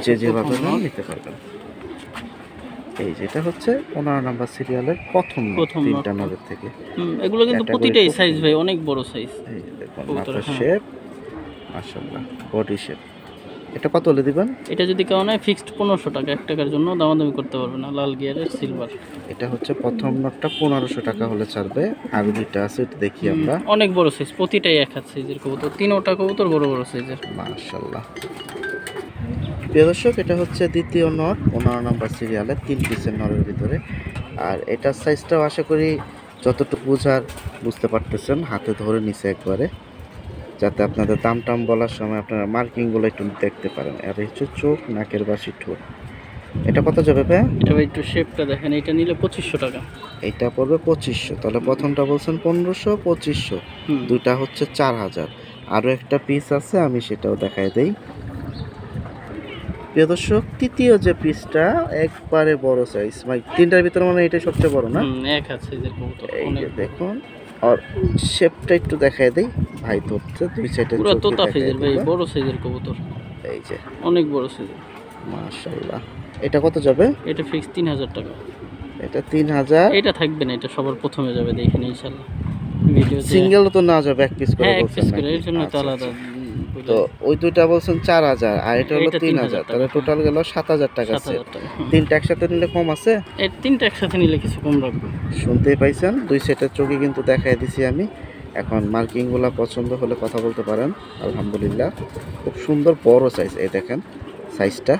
যে যেভাবে নিতে পারবেন। এই যেটা হচ্ছে 15 নাম্বার সিরিয়ালের প্রথম 3টা নরের থেকে। এগুলো কিন্তু প্রতিটাই সাইজ ভাই অনেক বড় সাইজ। এই যে দেখুন মাথার শেপ, মাশাআল্লাহ, বডি শেপ। এটা কত হলে দিবেন? এটা যদি কেউ নেয় ফিক্সড 1500 টাকা। 1 টাকার জন্য দামাদামি করতে পারবে না। লাল গিয়ারের সিলভার। এটা হচ্ছে প্রথম নটটা 1500 টাকা হলে ছাড়বে। আর দুইটা আছে এটা দেখি আমরা। অনেক বড় সাইজ, প্রতিটাই 1 হাত সাইজের কবুতর। 3টা কবুতর বড় বড় সাইজের। মাশাআল্লাহ। প্রিয় দর্শক, এটা হচ্ছে দ্বিতীয় নট 15 নাম্বার সিরিয়ালের 3 পিসের নরের ভিতরে। আর এটার সাইজটাও আশা করি যতটুকু বুঝতে পারতেছেন, হাতে ধরে নিছে একবারে, যাতে আপনাদের দাম টাম বলার সময় আপনারা মার্কিংগুলো একটু দেখতে পারেন। আর হচ্ছে চোখ, নাকের বাসি, ঠোঁট। এটা কত যাবে ভাই? এটা ভাই একটু শেপটা দেখেন। এটা নিলে 2500 টাকা। এটা পড়বে 2500। তাহলে প্রথমটা বলছেন 1500, 2500, দুইটা হচ্ছে 4000। আরও একটা পিস আছে, আমি সেটাও দেখাই দেই। প্রিয় দর্শক, তৃতীয় যে পিসটা একবারে বড় সাইজ, ভাই 3টার ভিতরে মানে এটা সবচেয়ে বড় না? 1 হাত সাইজের কবুতর। এই যে দেখুন, আর শেপটা একটু দেখাই দেই। ভাই ধরছে দুই সাইডে, পুরো তোতা সাইজের ভাই, বড় সাইজের কবুতর। এই যে অনেক বড় সাইজের। মাশাআল্লাহ। এটা কত যাবে? এটা ফিক্স 3000 টাকা। এটা 3000। এটা থাকবে না, এটা সবার প্রথমে যাবে, দেখেন ইনশাআল্লাহ ভিডিও। সিঙ্গেল তো না যাবে, এক পিস করে বলছেন? এক পিস বলছেন করে, এর জন্য তো আলাদা। তো ওই দুইটা বলছেন 4000 আর এটা হলো 3000, তাহলে টোটাল গেল 7000 টাকা। 7000 টাকা। 3টা একসাথে নিলে কম আছে? এই 3টা একসাথে নিলে কিছু কম রাখবো। শুনতেই পাইছেন, দুই সেটের চোখে কিন্তু দেখাই দিছি আমি। এখন মার্কিংগুলো পছন্দ হলে কথা বলতে পারেন। আলহামদুলিল্লাহ খুব সুন্দর বড় সাইজ, এই দেখেন সাইজটা।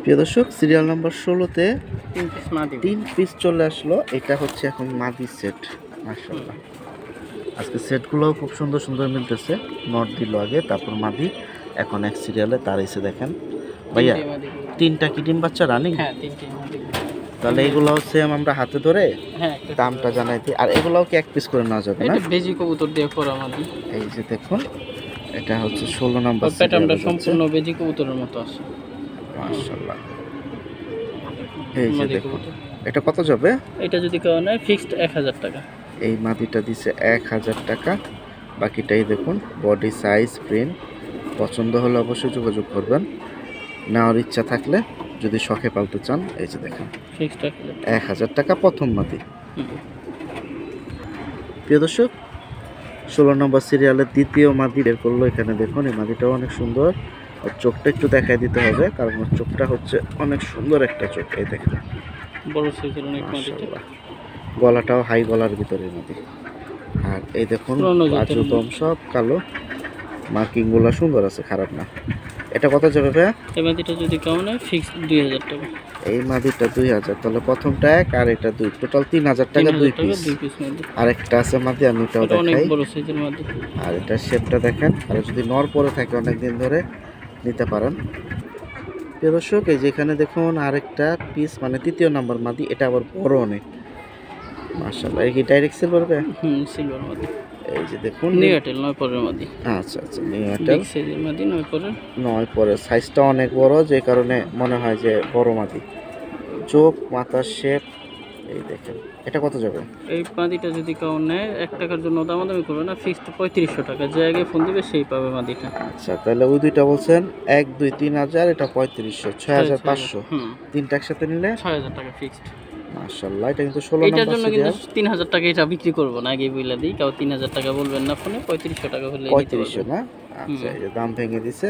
প্রিয় দর্শক, সিরিয়াল নাম্বার 16-তে 3 পিস মাদি। 3 পিস চলে আসলো। এটা হচ্ছে এখন মাদি সেট। মাশাআল্লাহ, আজকে সেটগুলোও খুব সুন্দর সুন্দর মিলতেছে। নট দিল আগে, তারপর মাদি, এখন এক সিরিয়ালে তার এসে দেখেন ভাইয়া 3টা কি ডিম বাচ্চা রানিং? হ্যাঁ 3টি মাদি। তাহলে এগুলোও সেম আমরা হাতে ধরে হ্যাঁ দামটা জানাই দিই। আর এগুলোও কি এক পিস করে নেওয়া যাবে না? এটা বেজি কবুতর দিয়ে করা মাদি। এই যে দেখুন, এটা হচ্ছে 16 নাম্বার প্যাটার্নটা সম্পূর্ণ বেজি কবুতরের মতো আছে। মাশাআল্লাহ, এই যে মাদি দেখুন, কবুতর। এটা কত যাবে? এটা যদি কেউ নেয় ফিক্সড 1000 টাকা। এই মাদিটা দিছে 1000 টাকা। বাকিটাই দেখুন, বডি সাইজ, প্রিন্ট পছন্দ হলে অবশ্যই যোগাযোগ করবেন। নেওয়ার ইচ্ছা থাকলে যদি শখে পালতে চান, এই যে দেখেন ফিক্সড 1000 টাকা প্রথম মাদি। প্রিয় দর্শক, 16 নম্বর সিরিয়ালের দ্বিতীয় মাদি বের করলো। এখানে দেখুন, এই মাদিটাও অনেক সুন্দর। আর চোখটা একটু দেখাই দিতে হবে, কারণ ওর চোখটা হচ্ছে অনেক সুন্দর একটা চোখ। এই দেখেন বড় সাইজের অনেক মাদিটা। মাশাআল্লাহ, গলাটাও হাই গলার ভিতরে মাদি। আর এই দেখুন বাজু দম সব কালো, মার্কিংগুলো সুন্দর আছে, খারাপ না। এটা কত যাবে ভাইয়া? এই মাদিটা যদি কেউ নেয় ফিক্সড 2000 টাকা। এই মাদিটা 2000, তাহলে প্রথমটা 1 আর এটা 2, টোটাল 3000 টাকা 2 পিস। 2 পিস মাদি। আর একটা আছে মাদি, আমি এটাও এটা অনেক দেখাই। বড় সাইজের মাদি। আর এটা শেপটা দেখেন, আর যদি নর পরে থাকে অনেক দিন ধরে নিতে পারেন। প্রিয় দর্শক, এই যেখানে দেখুন আরেকটা পিস, মানে তৃতীয় নাম্বার মাদি। এটা আবার বড় অনেক, মাশাআল্লাহ। এই কি ডাইরেক্ট সেল করবে? সিলভার মাদি। এই যে দেখুন, নিউটেল 9 পরের মাদি। আচ্ছা আচ্ছা, নিউটেল বিগ সাইজের মাদি 9 পরের। 9 পরে, সাইজটা অনেক বড়, যে কারণে মনে হয় যে বড় মাদি। চোখ, মাথার শেপ, এই দেখেন। এটা কত যাবে? এই মাদিটা যদি কেউ নেয় 1 টাকার জন্য দামাদামি করবে না, ফিক্সড 3500 টাকা। যে আগে ফোন দিবে সেই পাবে মাদিটা। আচ্ছা, তাহলে ওই দুইটা বলছেন 1 2 3000, এটা 3500, 6500। তিনটা একসাথে নিলে 6000 টাকা ফিক্সড। মাশাআল্লাহ, এটা কিন্তু 16 এটার নম্বর জন্য কিন্তু সিরিয়াল। 3000 টাকা এটা বিক্রি করব না, আগে বইলা দিই। কেউ 3000 টাকা বলবেন না ফোনে, 3500 টাকা হলে 3500 না? আচ্ছা, এই যে দাম ভেঙে দিছে,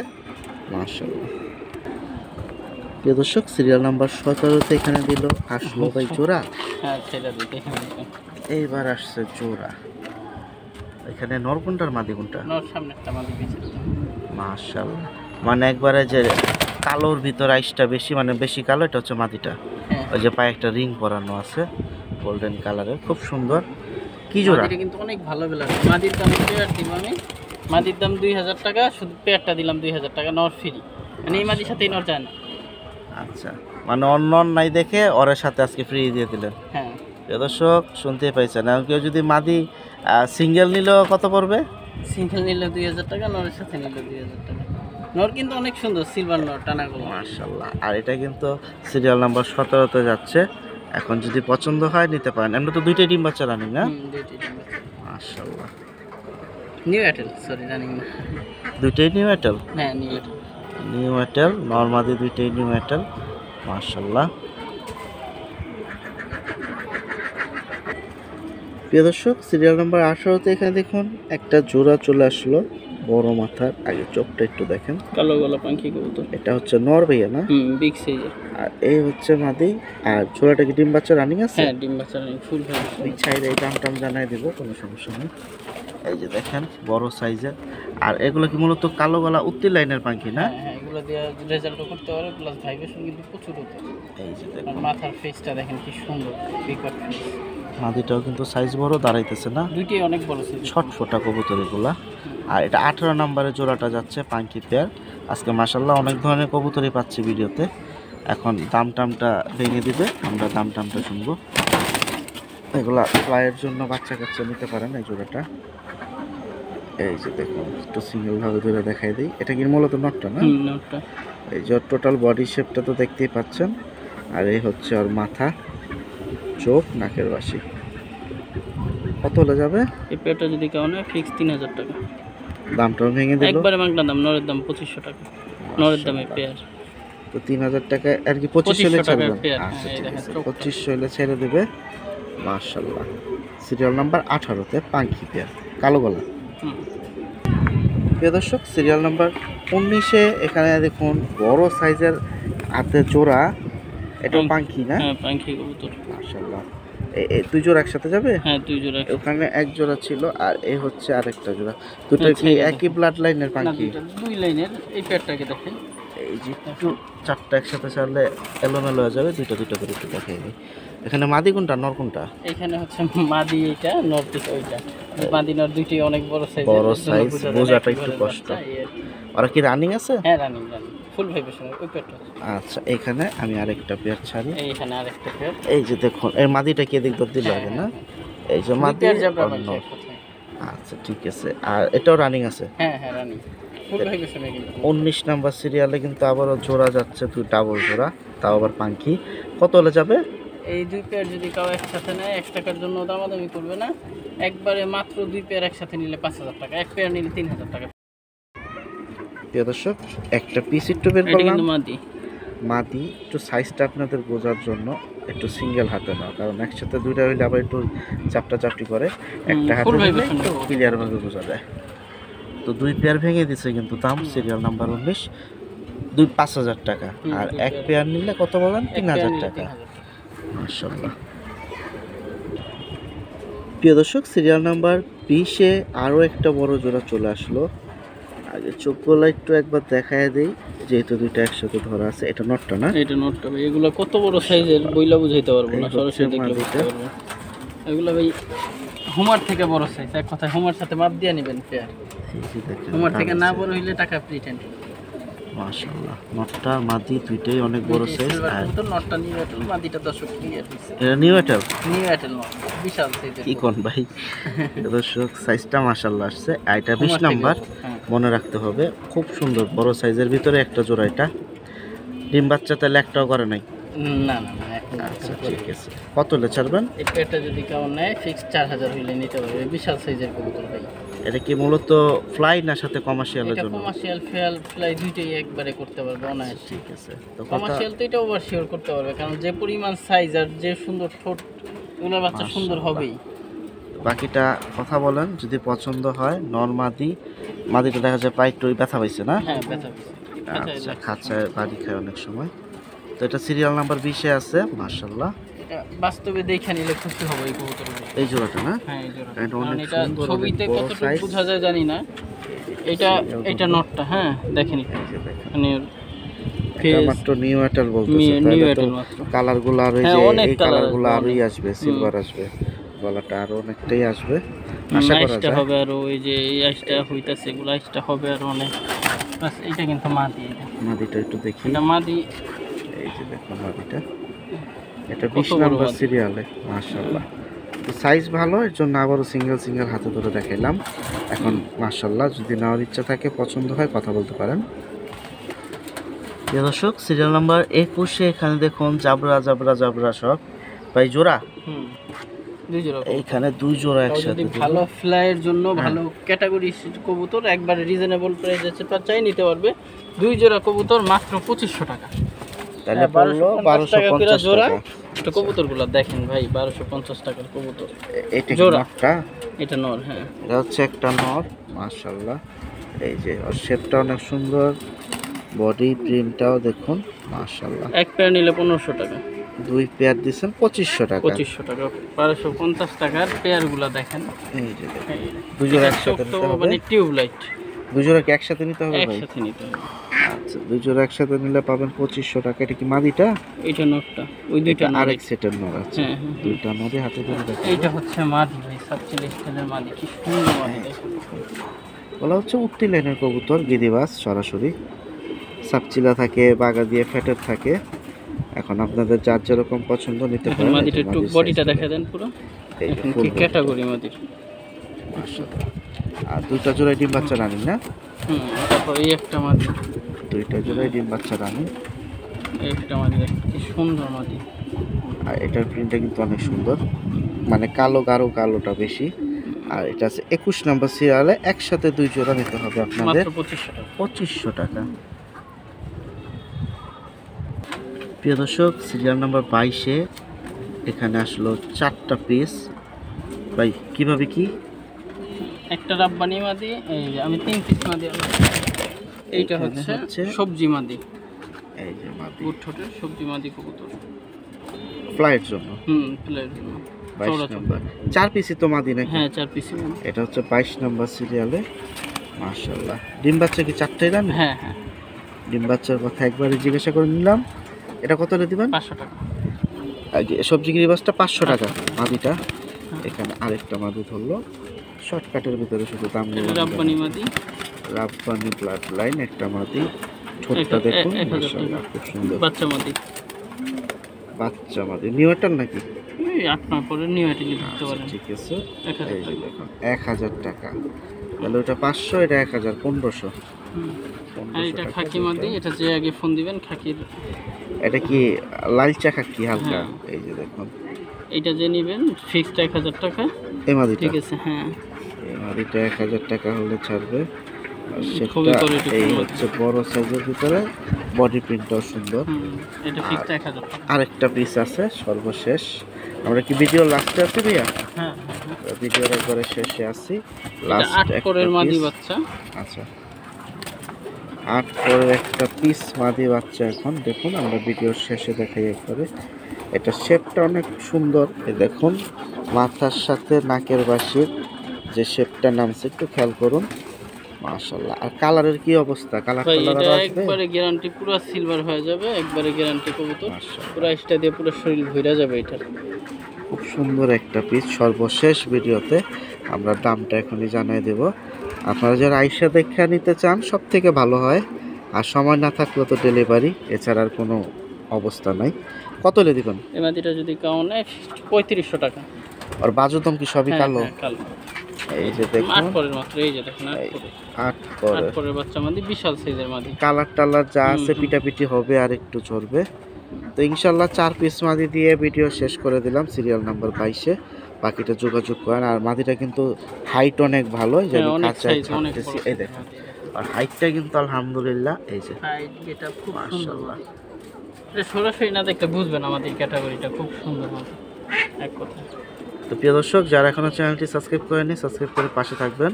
মাশাআল্লাহ। প্রিয় দর্শক, সিরিয়াল নাম্বার 17-তে এখানে দিল আসলো ভাই জোড়া। হ্যাঁ ছেড়ে দিতে। এইবার আসছে জোড়া। এখানে নর কোনটার মাদি কোনটা? নর সামনে একটা মাদি পিছনে। মাশাআল্লাহ, মানে একবারে যে কালোর ভিতর আইসটা বেশি, মানে বেশি কালো, এটা হচ্ছে মাদিটা। হ্যাঁ, ওই যে পায়ে একটা রিং পরানো আছে গোল্ডেন কালারের, খুব সুন্দর। কি জোড়া? মাদিটা কিন্তু অনেক ভালো বেলা। মাদির দাম পেয়ার দিব আমি। মাদির দাম 2000 টাকা, শুধু পেয়ারটা দিলাম 2000 টাকা, নর ফ্রি। মানে এই মাদির সাথেই নর চান। আচ্ছা, মানে অন্য নাই দেখে ওরের সাথে আজকে ফ্রি দিয়ে দিলেন। হ্যাঁ, প্রিয় দর্শক, শুনতে পাইছেন। আর কেউ যদি মাদি সিঙ্গেল নিলেও কত পড়বে? সিঙ্গেল নিলে 2000 টাকা, নরের সাথে নিলে 2000 টাকা। নর কিন্তু অনেক সুন্দর, সিলভার নর, টানাগুলো। মাশাআল্লাহ। আর এটা কিন্তু সিরিয়াল নাম্বার 17-তে যাচ্ছে। এখন যদি পছন্দ হয় নিতে পারেন। এমনি তো দুইটাই ডিম বাচ্চা রানিং না? দুইটাই ডিম বাচ্চা। মাশাআল্লাহ, নিউ এয়ারটেল, সরি জানি না। দুইটাই নিউ এটেল। হ্যাঁ নিউ এয়ারটেল। নিউ এটেল, নর্মাদি দুইটাই নিউ এটেল, মাশাআল্লাহ। প্রিয় দর্শক, সিরিয়াল নাম্বার 18-তে এখানে দেখুন একটা জোড়া চলে আসলো, বড় মাথার। আগে চোখটা একটু দেখেন, কালো গলা পাখি কবুতর। এটা হচ্ছে নর ভাইয়া না? বিগ সাইজের। আর এই হচ্ছে মাদি। আর জোড়াটা কি ডিম বাচ্চা রানিং আছে? হ্যাঁ ডিম বাচ্চা ফুল হয়ে গেছে। ওই সাইডে এই দাম জানাই দিব, কোনো সমস্যা নেই। এই যে দেখেন বড় সাইজের। আর এগুলো কি মূলত কালো গলা উত্তি লাইনের পাখি না? হ্যাঁ এগুলো দিয়ে রেজাল্টও করতে পারে, প্লাস ভাইব্রেশন কিন্তু প্রচুর হতো। এই যে আর দেখুন, মাথার ফেসটা দেখেন কি সুন্দর, পিকআপ ফেস। মাদিটাও কিন্তু সাইজ বড়, দাঁড়াইতেছে না, দুইটাই অনেক বড় সাইজ। ছটফটা কবুতর এগুলা। আর এটা 18 নম্বরের জোড়াটা যাচ্ছে পাঙ্কি পেয়ার। আজকে মাশাআল্লাহ অনেক ধরনের কবুতরই পাচ্ছি ভিডিওতে। এখন দাম টামটা ভেঙে দিবে, আমরা দাম টামটা শুনবো। এগুলা ফ্লাইয়ের জন্য বাচ্চা কাচ্চা নিতে পারেন এই জোড়াটা। এই যে দেখুন, একটু সিঙ্গেল ভাবে ধরে দেখাই দিই। এটা কি মূলত নটটা না? নটটা। এই যে টোটাল বডি শেপটা তো দেখতেই পাচ্ছেন। আর এই হচ্ছে ওর মাথা, চোখ, নাকের বাসি। কত হলে যাবে? এই পেয়ারটা যদি কেউ নেয় ফিক্স 3000 টাকা। দামটাও ভেঙে দিল, একবারে মাগনা দাম। নরের দাম 2500 টাকা। নরের দামে পেয়ার তো 3000 টাকা আর কি 2500 হলে 2500 টাকার ছাড়বেন? পেয়ার। আচ্ছা হ্যাঁ, ঠিক এই আছে, দেখেন, 2500 হলে ছেড়ে দেবে। মাশাআল্লাহ, সিরিয়াল নাম্বার 18-তে পাঙ্কি পেয়ার, কালো গলা। প্রিয় দর্শক, সিরিয়াল নাম্বার 19-এ এখানে দেখুন বড় সাইজের হাতে জোড়া। এটাও পাঙ্কি না? হ্যাঁ পাখি কবুতর। মাশাআল্লাহ, এই দুই জোড়া একসাথে যাবে? হ্যাঁ 2 জোড়া ওখানে এক জোড়া ছিল আর এই হচ্ছে আরেকটা জোড়া। দুটো আচ্ছা, কি এই একই ব্লাড লাইনের না, পাখি? দুই লাইনের। এই পেয়ারটাকে দেখেন। এই যে একটু চারটা একসাথে ছাড়লে এলোমেলো হয়ে যাবে, দুইটা দুইটা করে একটু দেখাই দিই। এখানে মাদি কোনটা নর কোনটা? এখানে হচ্ছে মাদি, এইটা নর পিস ওইটা। মাদি নর দুইটাই অনেক বড় সাইজ। বড় সাইজ, বোঝাটা একটু কষ্ট। ওরা কি রানিং আছে? হ্যাঁ রানিং ফুল ভাইব্রেশন ওই পেয়ারটা। আচ্ছা এখানে আমি আরেকটা পেয়ার ছাড়ি। এইখানে আরেকটা পেয়ার। এই যে দেখুন এই মাদিটা কি এদিক দিল আগে না? এই যে মাদি পেয়ার যাবে আর নর। আচ্ছা ঠিক আছে। আর এটাও রানিং আছে? হ্যাঁ হ্যাঁ রানিং ফুল ভাইব্রেশনে কিন্তু। 19 নাম্বার সিরিয়ালে কিন্তু আবারও জোড়া যাচ্ছে, দুই ডাবল জোড়া, তাও আবার পাখি। কত হলে যাবে? এই দুই পেয়ার যদি কাউ একসাথে নেয় 1 টাকার জন্য দামাদামি করবে না, একবারে মাত্র দুই পেয়ার একসাথে নিলে 5000 টাকা, এক পেয়ার নিলে 3000 টাকা। প্রিয় দর্শক একটা পিস একটু বের এটা করলাম। কিন্তু মাদি। মাদি একটু সাইজটা আপনাদের বোঝার জন্য একটু সিঙ্গেল হাতে নাও, কারণ একসাথে দুইটা হইলে আবার একটু চাপটা চাপটি করে। একটা হাতে full নিলে vibration একটু ক্লিয়ার ভাবে বোঝা যায়। তো দুই পেয়ার ভেঙে দিছে কিন্তু দাম সিরিয়াল নাম্বার 19 5000 টাকা। আর এক পেয়ার নিলে কত বলেন? 3000 টাকা। মাশাআল্লাহ। প্রিয় দর্শক সিরিয়াল নাম্বার 20-এ আরও একটা বড় জোড়া চলে আসলো। আগে চোখগুলো একটু একবার দেখায় দেই, যেহেতু দুইটা একসাথে ধরা আছে। এটা নটটা না? এটা নটটা ভাই। এগুলো কত বড় সাইজের বইলা বুঝাইতে পারবো না, সরাসরি দেখলে বুঝতে পারবো। এগুলো ভাই হোমার থেকে বড় সাইজ, এক কথায় হোমার সাথে মাপ দিয়ে নেবেন পেয়ার। হোমার থেকে না বড় হইলে টাকা রিটার্ন। মাশাআল্লাহ নটটা মাদি দুইটাই অনেক বড় সাইজ। আর তো নটটা নিউ এটেল, মাদিটা দর্শক ক্লিয়ার দিছে। এটা নিউ এটাল? নিউ এটেল নট বিশাল সাইজের। কি কোন ভাই? দর্শক সাইজটা মাশাআল্লাহ আসছে। আর এটা 20 নাম্বার, মনে রাখতে হবে। খুব সুন্দর বড় সাইজের ভিতরে একটা জোড়া। এটা ডিম বাচ্চা তাহলে একটাও করে নাই? না না না এখন। আচ্ছা ঠিক আছে। কত হলে ছাড়বেন? এই পেয়ারটা যদি কেউ নেয় ফিক্স 4000 হইলে নিতে পারবে। বিশাল সাইজের কবুতর ভাই। এটা কি মূলত ফ্লাই না সাথে কমার্শিয়ালের এটা জন্য? কমার্শিয়াল ফ্লাই দুইটাই একবারে করতে পারবে অনায়াসে। ঠিক আছে। তো কমার্শিয়াল তো এটা ওভার শিওর করতে পারবে, কারণ যে পরিমাণ সাইজ আর যে সুন্দর ঠোঁট, এগুলোর বাচ্চা সুন্দর হবেই। বাকিটা কথা বলেন যদি পছন্দ হয়। নরমাদি মাদিটা দেখা যায় পায়ে একটু ব্যথা পাইছে না? হ্যাঁ ব্যথা পেয়েছে। আচ্ছা খাঁচায় বাড়ি খায় অনেক সময়। তো এটা সিরিয়াল নাম্বার 20-এ আছে। মাশাআল্লাহ এটা বাস্তবে দেখে নিলে খুশি হবে এই কবুতরগুলো। এই জোড়াটা না? হ্যাঁ এই জোড়া। এটা কারণ অনেক এটা সুন্দর, ছবিতে অনেক বড় কতটুকু size। বোঝা যায় জানি না। এটা নটটা, হ্যাঁ দেখেন একটু। এই যে দেখেন। মানে এটা মাত্র নিউ এটাল বলতেছে। নিউ তাহলে তো এটেল মাত্র। কালারগুলো আর এই হ্যাঁ, যে অনেক এই colour কালারগুলো আসবে, আরই আসবে, সিলভার আসবে, গলাটা আরো অনেকটাই আসবে আশা করা আইসটা যায়। হবে আর ওই যে এই আইসটা হইতাছে, এগুলো আইসটা হবে আর অনেক। বাস এটা কিন্তু মাদি। এটা মাদিটা একটু দেখি। এটা মাদি। এই যে দেখুন মাদিটা, এটা কত 20 বড় নাম্বার মাদি। সিরিয়ালে। মাশাআল্লাহ সাইজ ভালো, এর জন্য আবারও সিঙ্গেল সিঙ্গেল হাতে ধরে দেখাইলাম। এখন মাশাআল্লাহ যদি নেওয়ার ইচ্ছা থাকে, পছন্দ হয়, কথা বলতে পারেন। প্রিয় দর্শক সিরিয়াল নাম্বার 21-এ এখানে দেখুন জাবরা জাবরা জাবরা সব ভাই জোড়া। দুই জোড়া। এইখানে দুই জোড়া যদি একসাথে ভালো ফ্লাইয়ের জন্য ভালো ক্যাটাগরি কবুতর একবারে রিজনেবল প্রাইসে চাই নিতে পারবে। দুই জোড়া কবুতর মাত্র 2500 টাকা। তাহলে পড়লো 1250 জোড়া। টাকা। এটা কবুতরগুলো দেখেন ভাই, 1250 টাকার কবুতর। এটা জোড়া। নটটা? এটা নর। হ্যাঁ এটা হচ্ছে একটা নর। মাশাআল্লাহ এই যে ওর শেপটা অনেক সুন্দর, বডি প্রিন্টটাও দেখুন মাশাআল্লাহ। এক পেয়ার নিলে 1500 টাকা। দুই পেয়ার দিচ্ছেন 2500 টাকা। 2500 টাকা 1250 টাকার পেয়ারগুলো দেখেন। এই যে দেখেন দুই জোড়া একসাথে নিতে হবে। মানে টিউব লাইট দুই জোড়া কি একসাথে নিতে হবে ভাই? একসাথে নিতে হবে। আচ্ছা দুই জোড়া একসাথে নিলে পাবেন 2500 টাকা। এটা কি মাদিটা? এইটা নটটা, ওই দুইটা নর। আরেক সেটের নর আছে। হ্যাঁ, হ্যাঁ। দুইটা নরে হাতে ধরে দেখেন। এইটা হচ্ছে মাদি ভাই, সাবচিলি স্টাইলের মাদি। কি সুন্দর মাদি দেখেন। বলা হচ্ছে উত্তি লাইনের কবুতর, গিরিবাস সরাসরি সাবচিলা থাকে, বাগা দিয়ে ফ্যাটের থাকে। এখন আপনাদের যার যেরকম পছন্দ নিতে এখন পারেন। মাদিটা একটু বডিটা দেখা দেন পুরো। এই যে এখন full কি body। ক্যাটাগরি মাদির। মাশাআল্লাহ। আর দুইটা জোড়ায় ডিম বাচ্চা রানি না? তারপর এই একটা মাদি। দুইটা জোড়ায় ডিম বাচ্চা রানি। এই একটা মাদি দেখেন কি সুন্দর মাদি। আর এটার প্রিন্টটা কিন্তু অনেক সুন্দর, মানে কালো গাঢ় কালোটা বেশি। আর এটা আছে 21 নাম্বার সিরিয়ালে। একসাথে দুই জোড়া নিতে হবে আপনাদের মাত্র 2500 টাকা। 2500 টাকা। প্রিয় দর্শক সিরিয়াল নাম্বার 22-এ এখানে আসলো 4টা পিস। ভাই কিভাবে কি? একটা রাব্বানি মাদি, এই যে আমি 3 পিস মাদি আনলাম। এইটা এখানে হচ্ছে সবজি মাদি। এই যে মাদি বুট ঠোঁটের সবজি মাদি কবুতর। ফ্লাইয়ের জন্য। প্লেয়ার। 22 চওড়া নম্বর 4 পিসই তো মাদি নাকি? হ্যাঁ 4 পিস। এটা হচ্ছে 22 নম্বর সিরিয়ালে। মাশাআল্লাহ, ডিম বাচ্চা কি 4টাই দেন? হ্যাঁ হ্যাঁ ডিম বাচ্চার কথা একবারে জিজ্ঞাসা করে নিলাম। এটা কত হলে দিবেন? 500 টাকা। সবজি গিরিবাসটা 500 টাকা মাদিটা। এখানে আরেকটা মাদি ধরলো, শর্টকাটের ভিতরে শুধু দাম এটা নিলাম। রাব্বানি মাদি, রাব্বানি ব্লাড লাইন একটা মাদি, ঠোঁটটা দেখুন 1000 টাকা। মাশাআল্লাহ খুব সুন্দর। বাচ্চা মাদি, বাচ্চা মাদি নিউটার নাকি? এই 8-9 পরে নিউ আইটেলি ধরতে আচ্ছা, পারেন। ঠিক আছে। 1000 এই যে টাকা। দেখুন 1000 টাকা, তাহলে ওটা 500, এটা 1000, 1500। হুম। আর 1500 এটা টাকা খাকি দুইটা। মাদি, এটা যে আগে ফোন দিবেন খাকির। এটা কি লালচা খাকি হালকা? হ্যাঁ। এই যে দেখুন এটা যে নেবেন ফিক্সড 1000 টাকা। এই মাদিটা, ঠিক আছে হ্যাঁ। এই মাদিটা 1000 টাকা হলে ছাড়বে। আর খুবই সেটা quality এই ফুল হচ্ছে বড় সাইজের ভিতরে, বডি প্রিন্টটাও সুন্দর। এটা ফিক্সড 1000 টাকা। আরেকটা পিস আছে সর্বশেষ। আমরা কি ভিডিও লাস্টে আছি ভাইয়া? হ্যাঁ ভিডিওর একবারে শেষে আছি। এটা লাস্ট 8 একটা পরের মাদি piece। বাচ্চা। আচ্ছা, 8 পরের একটা পিস মাদি বাচ্চা। এখন দেখুন আমরা ভিডিওর শেষে দেখাই একবারে। এটা শেপটা অনেক সুন্দর, এই দেখুন মাথার সাথে নাকের বাসির যে শেপটা নামছে একটু খেয়াল করুন। মাশাআল্লাহ, আর কালারের কি অবস্থা? কালার ভাই কালার এটা আসবে? একবারে গ্যারান্টি, পুরো সিলভার হয়ে যাবে, একবারে গ্যারান্টি কবুতর। মাশাআল্লাহ, পুরো আইসটা দিয়ে পুরো শরীর ভরে যাবে এটার। খুব সুন্দর একটা পিস। সর্বশেষ ভিডিওতে আমরা দামটা এখনই জানিয়ে দেব। আপনারা যারা আইসা দেখে নিতে চান সব থেকে ভালো হয়, আর সময় না থাকলে তো ডেলিভারি, এছাড়া আর কোনো অবস্থা নাই। কত হলে দিবেন? এই মাদিটা যদি কাউ নেয় 3500 টাকা। আর বাজুতম কি সবই হ্যাঁ, কালো? হ্যাঁ, কালো। এই যে 8 দেখুন পরের মাত্র, এই যে দেখেন 8 এই পরের। 8 পরে 8 পরের বাচ্চা মাদি, বিশাল সাইজের মাদি। কালার টালার যা আছে হুম। পিটাপিটি হবে আর একটু চড়বে। তো ইনশাল্লাহ 4 পিস মাদি দিয়ে ভিডিও শেষ করে দিলাম সিরিয়াল নাম্বার 22-এ। বাকিটা যোগাযোগ করেন। আর মাদিটা কিন্তু হাইট অনেক ভালো, এই যে হ্যাঁ, আমি অনেক কাঁচায় সাইজ, অনেক ছাড়তেছি, বড় এই দেখেন। আর হাইটটা কিন্তু আলহামদুলিল্লাহ, এই যে হাইট এটা খুব সুন্দর। মাশাআল্লাহ। এটা সরাসরি না দেখলে বুঝবেন আমাদের ক্যাটাগরিটা খুব সুন্দর মাদি, এক কথা। তো প্রিয় দর্শক, যারা এখনো চ্যানেলটি সাবস্ক্রাইব করেনি সাবস্ক্রাইব করে পাশে থাকবেন।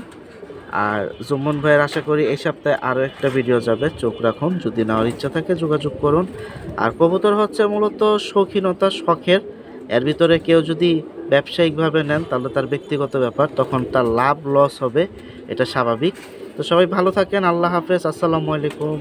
আর জুম্মন ভাইয়ের আশা করি এই সপ্তাহে আরও একটা ভিডিও যাবে, চোখ রাখুন। যদি নেওয়ার ইচ্ছা থাকে যোগাযোগ করুন। আর কবুতর হচ্ছে মূলত শৌখিনতা, শখের। এর ভিতরে কেউ যদি ব্যবসায়িকভাবে নেন তাহলে তার ব্যক্তিগত ব্যাপার, তখন তার লাভ লস হবে, এটা স্বাভাবিক। তো সবাই ভালো থাকেন, আল্লাহ হাফেজ, আসসালামু আলাইকুম।